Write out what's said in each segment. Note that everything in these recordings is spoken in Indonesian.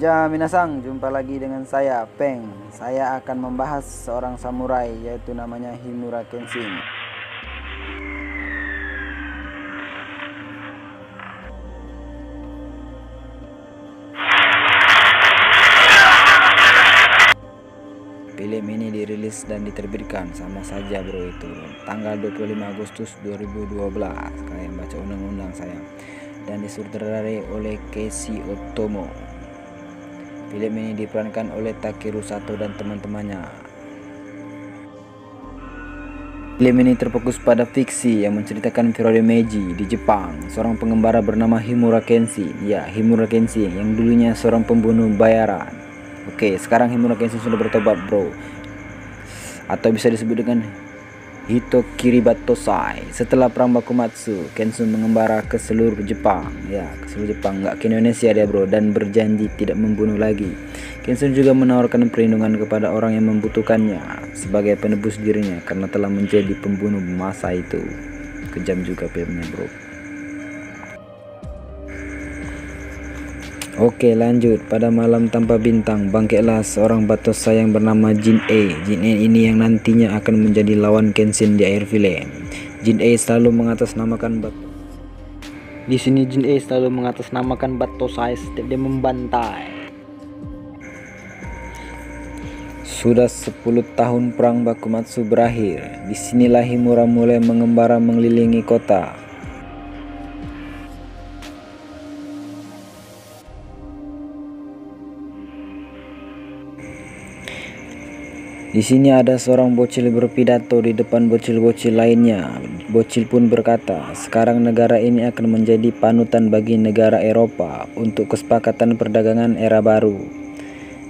Minasang, jumpa lagi dengan saya, Peng. Saya akan membahas seorang samurai, yaitu namanya Himura Kenshin. Film ini dirilis dan diterbitkan sama saja bro, itu tanggal 25 Agustus 2012. Kalian baca undang-undang saya. Dan disutradarai oleh Keiichi Otomo. Film ini diperankan oleh Takeru Sato dan teman-temannya. Film ini terfokus pada fiksi yang menceritakan periode Meiji di Jepang. Seorang pengembara bernama Himura Kenshin. Ya, Himura Kenshin yang dulunya seorang pembunuh bayaran. Oke, sekarang Himura Kenshin sudah bertobat bro. Atau bisa disebut dengan Hitokiri Batosai. Setelah perang Bakumatsu, Kenshin mengembara ke seluruh Jepang. Ya, ke seluruh Jepang, nggak ke Indonesia dia bro. Dan berjanji tidak membunuh lagi. Kenshin juga menawarkan perlindungan kepada orang yang membutuhkannya sebagai penebus dirinya karena telah menjadi pembunuh masa itu. Kejam juga filmnya bro. Oke, lanjut. Pada malam tanpa bintang, bangkitlah seorang Batosai yang bernama Jin-E. Jin-E ini yang nantinya akan menjadi lawan Kenshin di akhir film. Jin-E selalu mengatasnamakan Di sini Jin-E selalu mengatasnamakan Batosai setiap dia membantai. Sudah 10 tahun perang Bakumatsu berakhir. Disinilah Himura mulai mengembara mengelilingi kota. Di sini ada seorang bocil berpidato di depan bocil-bocil lainnya. Bocil pun berkata, sekarang negara ini akan menjadi panutan bagi negara Eropa untuk kesepakatan perdagangan era baru.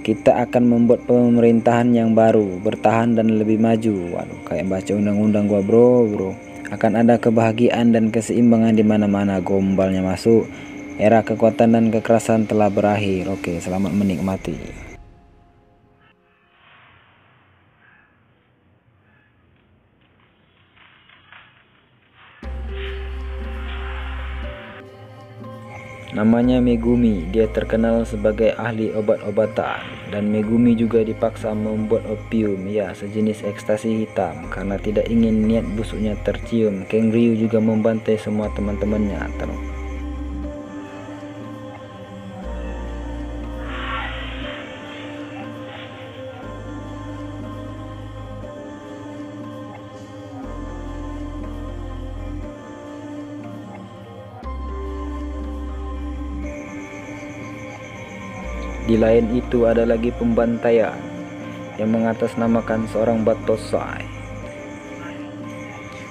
Kita akan membuat pemerintahan yang baru, bertahan dan lebih maju. Waduh, kayak baca undang-undang gua bro. Akan ada kebahagiaan dan keseimbangan di mana-mana. Gombalnya masuk. Era kekuatan dan kekerasan telah berakhir. Oke, selamat menikmati. Namanya Megumi, dia terkenal sebagai ahli obat-obatan. Dan Megumi juga dipaksa membuat opium, ya sejenis ekstasi hitam. Karena tidak ingin niat busuknya tercium, Kang Ryu juga membantai semua teman-temannya. Di lain itu ada lagi pembantaian yang mengatasnamakan seorang Batosai.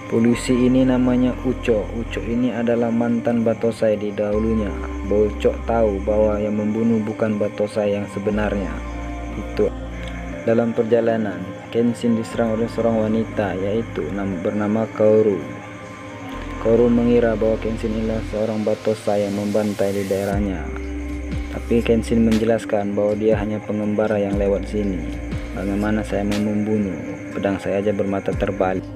Polisi ini namanya Ucho. Ucho ini adalah mantan Batosai di dahulunya. Bocok tahu bahwa yang membunuh bukan Batosai yang sebenarnya. Itu dalam perjalanan, Kenshin diserang oleh seorang wanita yaitu bernama Kaoru. Kaoru mengira bahwa Kenshin adalah seorang Batosai yang membantai di daerahnya. Tapi Kenshin menjelaskan bahwa dia hanya pengembara yang lewat sini. Bagaimana saya mau membunuh? Pedang saya aja bermata terbalik.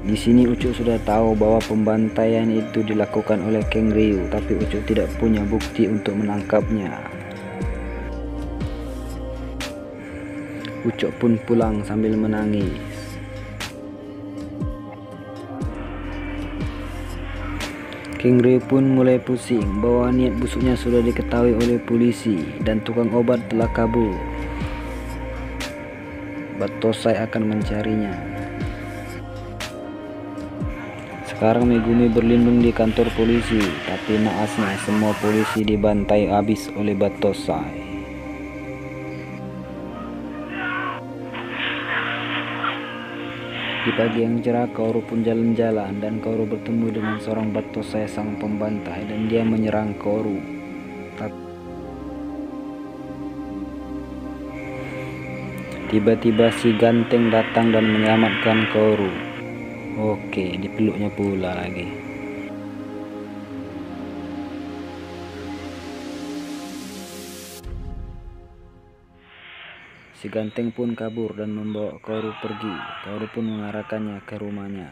Di sini Ucu sudah tahu bahwa pembantaian itu dilakukan oleh Kang Ryu, tapi Ucu tidak punya bukti untuk menangkapnya. Ucu pun pulang sambil menangis. Kang Ryu pun mulai pusing bahwa niat busuknya sudah diketahui oleh polisi dan tukang obat telah kabur. Batosai akan mencarinya. Sekarang Megumi berlindung di kantor polisi, tapi naasnya semua polisi dibantai habis oleh Batosai. Di pagi yang cerah, Kaoru pun jalan-jalan dan Kaoru bertemu dengan seorang Batosai sang pembantai dan dia menyerang Kaoru. Tiba-tiba si ganteng datang dan menyelamatkan Kaoru. Oke, dipeluknya pula lagi. Si ganteng pun kabur dan membawa Kaoru pergi. Kaoru pun mengarahkannya ke rumahnya.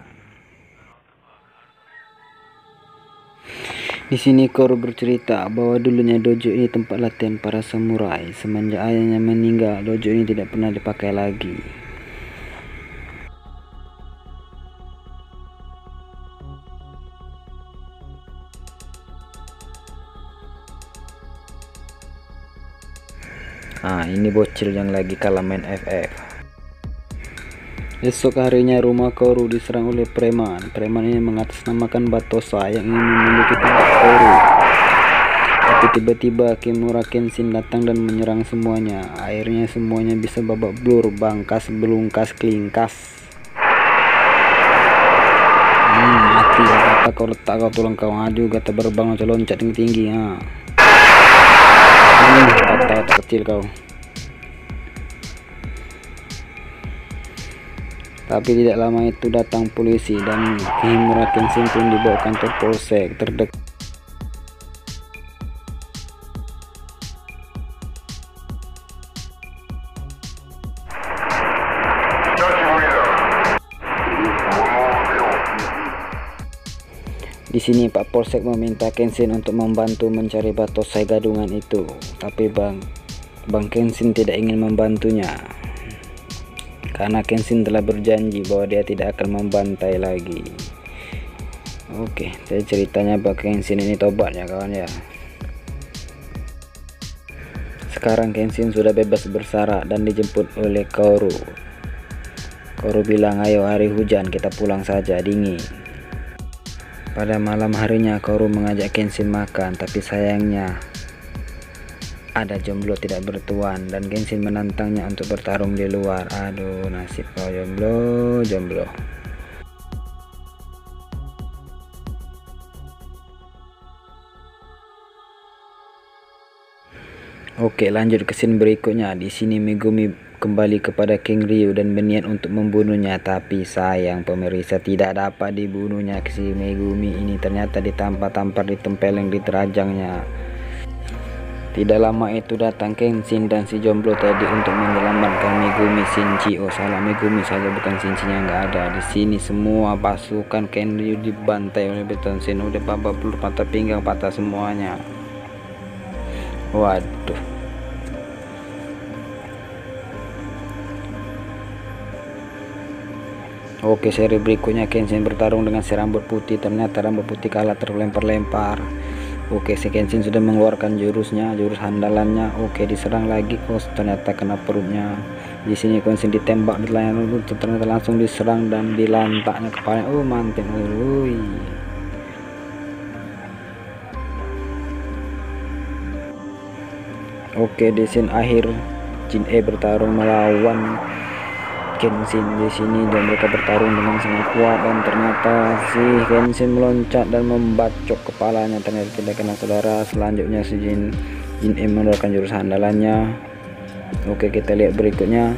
Di sini Koro bercerita bahwa dulunya dojo ini tempat latihan para samurai. Semenjak ayahnya meninggal, dojo ini tidak pernah dipakai lagi. Ini bocil yang lagi kalah main FF. Esok harinya rumah Koro diserang oleh preman. Preman ini mengatasnamakan Batosa yang ingin memiliki tempat Koro. Tapi tiba-tiba Kimura Kenshin datang dan menyerang semuanya. Akhirnya semuanya bisa babak belur, bangkas, belungkas, kelingkas. Mati apa kau letak kau tulang kau ngadu kata berbang loncat tinggi-tinggi. Patah kecil kau. Tapi tidak lama itu datang polisi dan Kimura Kenshin pun dibawa kantor polsek terdekat. Di sini Pak Polsek meminta Kenshin untuk membantu mencari Batosai gadungan itu, tapi Bang Kenshin tidak ingin membantunya karena Kenshin telah berjanji bahwa dia tidak akan membantai lagi. Oke, jadi ceritanya Bang Kenshin ini tobat ya kawan ya. Sekarang Kenshin sudah bebas bersara dan dijemput oleh Koro. Koro bilang, ayo hari hujan kita pulang saja, dingin. Pada malam harinya Koro mengajak Kenshin makan, tapi sayangnya ada jomblo tidak bertuan dan Kenshin menantangnya untuk bertarung di luar. Aduh, nasib kau jomblo. Oke, lanjut ke scene berikutnya. Di sini Megumi kembali kepada King Ryu dan berniat untuk membunuhnya, tapi sayang pemirsa tidak dapat dibunuhnya. Si Megumi ini ternyata ditampar-tampar, ditempeleng di terajangnya. Tidak lama itu datang Kenshin dan si jomblo tadi untuk menyelamatkan Megumi Shinji. Oh salah, Megumi saja bukan Shinji-nya nggak ada. Di sini semua pasukan King Ryu dibantai oleh Kenshin. Udah babak belur, patah pinggang, patah semuanya. Waduh. Oke, seri berikutnya Kenshin bertarung dengan si rambut putih. Ternyata rambut putih kalah, terlempar-lempar. Oke, si Kenshin sudah mengeluarkan jurusnya, jurus handalannya. Oke, diserang lagi. Oh, ternyata kena perutnya. Di sini Kenshin ditembak di layar lutut, ternyata langsung diserang dan dilantaknya kepalanya. Oh, mantap. Oke, di scene akhir Jin E bertarung melawan Kenshin. Di sini dan mereka bertarung dengan sangat kuat dan ternyata si Kenshin meloncat dan membacok kepalanya, ternyata tidak kena saudara. Selanjutnya si Jin E mengeluarkan jurus andalannya. Oke, kita lihat berikutnya.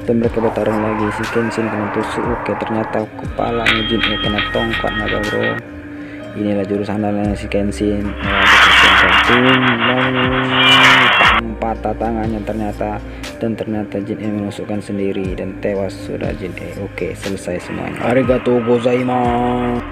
Dan mereka bertarung lagi, si Kenshin kena tusuk. Oke, ternyata kepalanya Jin E kena tongkatnya bro. Inilah jurus andalannya si Kenshin. Patah tangannya ternyata, dan ternyata Jin E menusukkan sendiri dan tewas sudah Jin E. Oke, selesai semuanya. Arigatou gozaimasu.